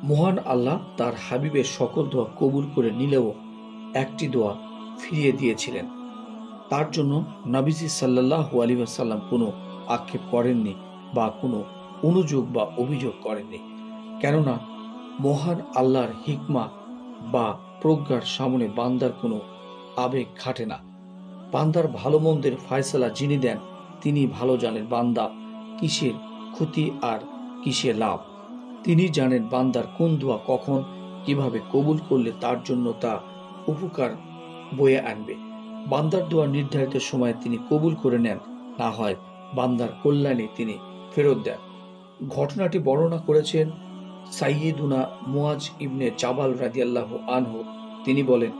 মহান আল্লাহ তার হাবিবের সকল দোয়া কবুল করে নিলেও একটি দোয়া ফিরিয়ে দিয়েছিলেন। তার জন্য নবীজি সাল্লাল্লাহু আলাইহি ওয়াসাল্লাম কোনো আক্ষেপ করেননি বা কোনো অনুযোগ বা অভিযোগ করেননি। কেননা মহান আল্লাহর হিকমা বা প্রজ্ঞার সামনে বান্দার কোনো আবেগ খাটে না। বান্দার ভালো মন্দের ফয়সালা যিনি দেন তিনি ভালো জানেন বান্দা কিসের ক্ষতি আর কিসের লাভ। তিনি জানেন বান্দার কোন দোয়া কখন কিভাবে কবুল করলে তার জন্য তা উপকার বয়ে আনবে। বান্দার দোয়া নির্ধারিত সময়ে তিনি কবুল করে নেন, না হয় বান্দার কল্যাণে তিনি ফেরত দেন। ঘটনাটি বর্ণনা করেছেন সাইয়্যিদুনা মুআজ ইবনে জাবাল রাদিয়াল্লাহু আনহু। তিনি বলেন,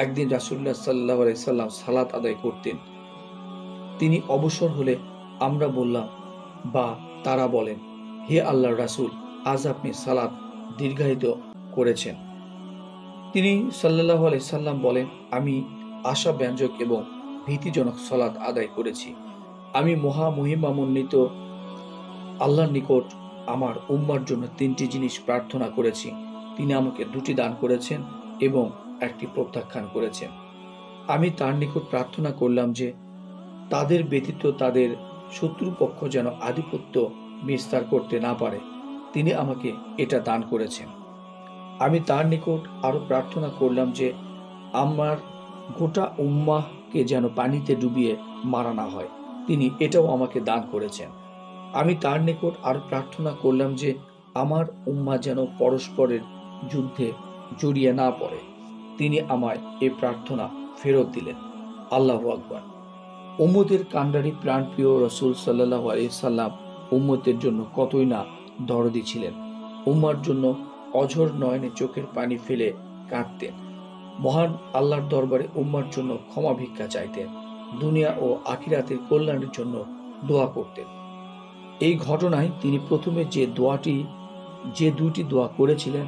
একদিন রাসূলুল্লাহ সাল্লাল্লাহু আলাইহি সাল্লাম সালাত আদায় করতেন। তিনি অবসর হলে আমরা বললাম বা তারা বলেন, হে আল্লাহর রাসূল, আজ আপনি সালাত দীর্ঘায়িত করেছেন। তিনি সাল্লাল্লাহু আলাইহি সাল্লাম বলেন, আমি আশাব্যঞ্জক এবং ভীতিজনক সালাত আদায় করেছি। আমি মহিমান্বিত আল্লাহর নিকট আমার উম্মার জন্য 3টি জিনিস প্রার্থনা করেছি। তিনি আমাকে 2টি দান করেছেন এবং 1টি প্রত্যাখ্যান করেছেন। আমি তার নিকট প্রার্থনা করলাম যে তাদের ব্যতীত তাদের শত্রুপক্ষ যেন আধিপত্য বিস্তার করতে না পারে। তিনি আমাকে এটা দান করেছেন। আমি তার নিকট আরো প্রার্থনা করলাম যে আমার গোটা উম্মাহকে যেন পানিতে ডুবিয়ে মারা না হয়। তিনি এটাও আমাকে দান করেছেন। আমি তার নিকট আরো প্রার্থনা করলাম যে আমার উম্মাহ যেন পরস্পরের যুদ্ধে জড়িয়ে না পড়ে। তিনি আমায় এই প্রার্থনা ফেরত দিলেন। আল্লাহু আকবার। উম্মতের কান্ডারি প্রাণপ্রিয় রাসূল সাল্লাল্লাহু আলাইহি সাল্লাম উম্মতের জন্য কতই না দরদি ছিলেন। উম্মার জন্য অঝর নয়নে চোখের পানি ফেলে কাঁদতেন। মহান আল্লাহর দরবারে উম্মার জন্য ক্ষমা ভিক্ষা চাইতেন। দুনিয়া ও আখিরাতের কল্যাণের জন্য দোয়া করতেন। এই ঘটনায় তিনি প্রথমে যে 2টি দোয়া করেছিলেন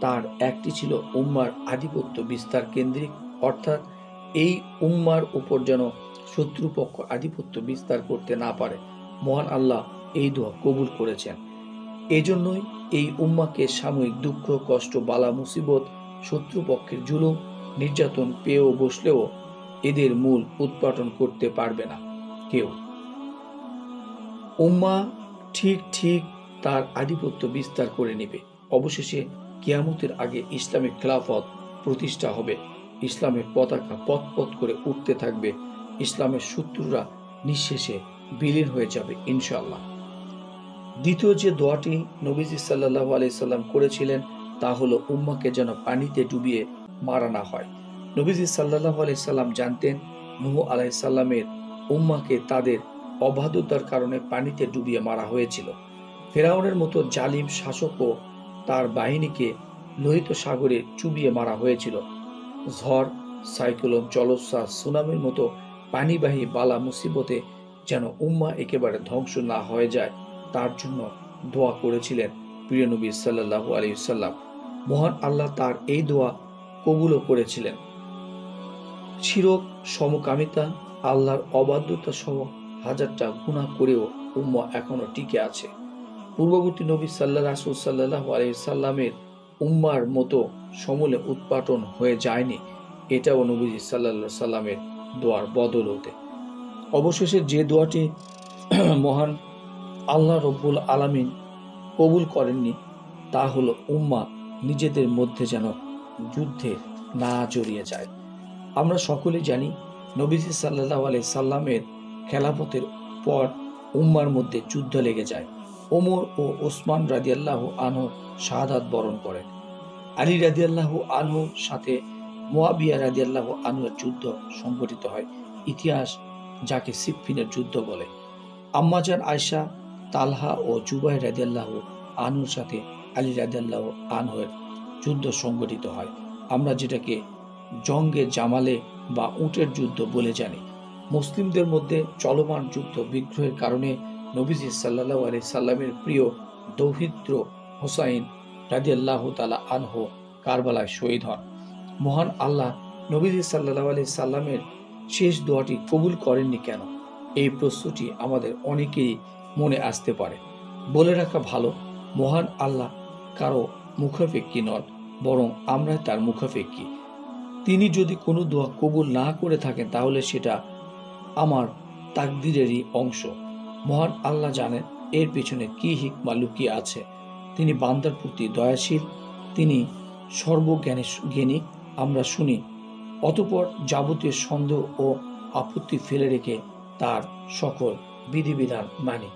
তার একটি ছিল উম্মার আধিপত্য বিস্তার কেন্দ্রিক, অর্থাৎ এই উম্মার উপর যেন শত্রুপক্ষ আধিপত্য বিস্তার করতে না পারে। মহান আল্লাহ এই দোয়া কবুল করেছেন। এজন্যই এই উম্মাকে সাময়িক দুঃখ কষ্ট বালা মুসিবত শত্রুপক্ষের জুলুম নির্যাতন পেয়েও বসলেও এদের মূল উৎপাটন করতে পারবে না কেউ। উম্মা ঠিক তার আধিপত্য বিস্তার করে নেবে। অবশেষে কিয়ামতের আগে ইসলামিক খিলাফত প্রতিষ্ঠা হবে। ইসলামের পতাকা পথ করে উঠতে থাকবে। ইসলামের শত্রুরা নিঃশেষে বিলীন হয়ে যাবে ইনশাআল্লাহ। দ্বিতীয় যে দোয়াটি নবীজি সাল্লাল্লাহু আলাইহি সাল্লাম করেছিলেন তা হলো উম্মাকে যেন পানিতে ডুবিয়ে মারা না হয়। নবীজি সাল্লাল্লাহু আলাইহি সাল্লাম জানতেন নূহ আলাইহিস সালামের উম্মাকে তাদের অবাধ্যতার কারণে পানিতে ডুবিয়ে মারা হয়েছিল। ফেরাউনের মতো জালিম শাসকও তার বাহিনীকে লোহিত সাগরে চুবিয়ে মারা হয়েছিল। ঝড়, সাইক্লোন, জলোচ্ছ্বাস, সুনামির মতো পানিবাহী বালা মুসিবতে যেন উম্মাহ একেবারে ধ্বংস না হয়ে যায় তার জন্য দোয়া করেছিলেন প্রিয় নবী সাল্লাল্লাহু আলাইহি সাল্লাম। মহান আল্লাহ তার এই দোয়া কবুলও করেছিলেন। শিরক, সমকামিতা, আল্লাহর অবাধ্যতা সহ হাজারটা গুনাহ করেও উম্মাহ এখনো টিকে আছে। পূর্ববর্তী নবী রাসূল সাল্লাল্লাহু আলাইহি সাল্লামের উম্মার মতো সমূলে উৎপাটন হয়ে যায়নি। এটাও নবীজি সাল্লাল্লাহু সাল্লামের দোয়ার বদৌলতে। অবশেষে যে দোয়াটি মহান আল্লাহ রব্বুল আলামিন কবুল করেননি তা হলো উম্মাহ নিজেদের মধ্যে যেন যুদ্ধে না জড়িয়ে যায়। আমরা সকলেই জানি নবীজি সাল্লাল্লাহু আলাইহি সাল্লামের খেলাফতের পর উম্মার মধ্যে যুদ্ধ লেগে যায়। ওমর ও ওসমান রাদিয়াল্লাহু আনহু শাহাদাত বরণ করেন। আলী রাদিয়াল্লাহু আনহুর সাথে মুয়াবিয়া রাদিয়াল্লাহু আনহুর যুদ্ধ সংঘটিত হয়। ইতিহাস যাকে সিফফিনের যুদ্ধ বলে। আম্মাজান আয়েশা, তালহা ও জুবাইর রাদিয়াল্লাহু আনহুর সাথে আলী রাদিয়াল্লাহু আনহুর যুদ্ধ সংঘটিত হয়। আমরা যেটাকে জঙ্গে জামালে বা উটের যুদ্ধ বলে জানি। মুসলিমদের মধ্যে চলমান যুদ্ধ বিগ্রহের কারণে নবীজি সাল্লাল্লাহু আলাইহি সাল্লামের প্রিয় দৌহিত্র হুসাইন রাদিয়াল্লাহু তাআলা আনহু কারবালায় শহীদ হন। মহান আল্লাহ নবীজি সাল্লাল্লাহু আলাইহি সাল্লামের শেষ দোয়াটি কবুল করেননি কেন? এই প্রশ্নটি আমাদের অনেকেরই মনে আসতে পারে। বলে রাখা ভালো, মহান আল্লাহ কারো মুখাপেক্ষী নন, বরং আমরাই তার মুখাপেক্ষী। তিনি যদি কোনো দোয়া কবুল না করে থাকেন তাহলে সেটা আমার তাকদীরেরই অংশ। মহান আল্লাহ জানেন এর পেছনে কি হিকমা লুকিয়ে আছে। তিনি বান্দার প্রতি দয়াশীল, তিনি সর্বজ্ঞানী। আমরা শুনি, অতঃপর যাবতীয় সন্দেহ ও আপত্তি ফেলে রেখে তার সকল বিধিবিধান মানি।